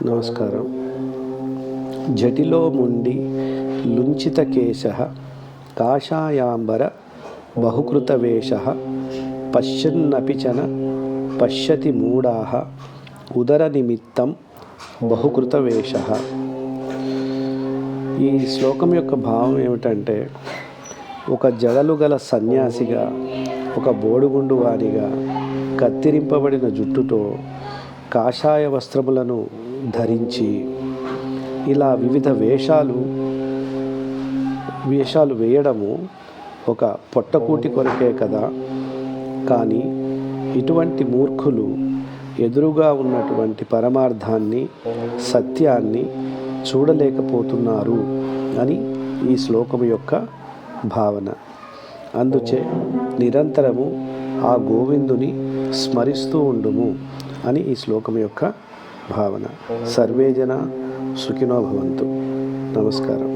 నమస్కారం. జటిలో ముండి లుంఛితకేశః కాషాయాంబర బహుకృతవేషః పశ్యన్నపిచన పశ్యతి మూఢాః ఉదరనిమిత్తం బహుకృతవేషః. ఈ శ్లోకం యొక్క భావం ఏమిటంటే, ఒక జడలు గల సన్యాసిగా, ఒక బోడిగుండు వానిగా, కత్తిరింపబడిన జుట్టుతో, కాషాయ వస్త్రములను ధరించి ఇలా వివిధ వేషాలు వేయడము ఒక పొట్టకూటి కొరకే కదా. కానీ ఇటువంటి మూర్ఖులు ఎదురుగా ఉన్నటువంటి పరమార్థాన్ని, సత్యాన్ని చూడలేకపోతున్నారు అని ఈ శ్లోకం యొక్క భావన. అందుచే నిరంతరము ఆ గోవిందుని స్మరిస్తూ ఉండుము అని ఈ శ్లోకం యొక్క భావన. సర్వే జన సుఖినో భవంతు. నమస్కారం.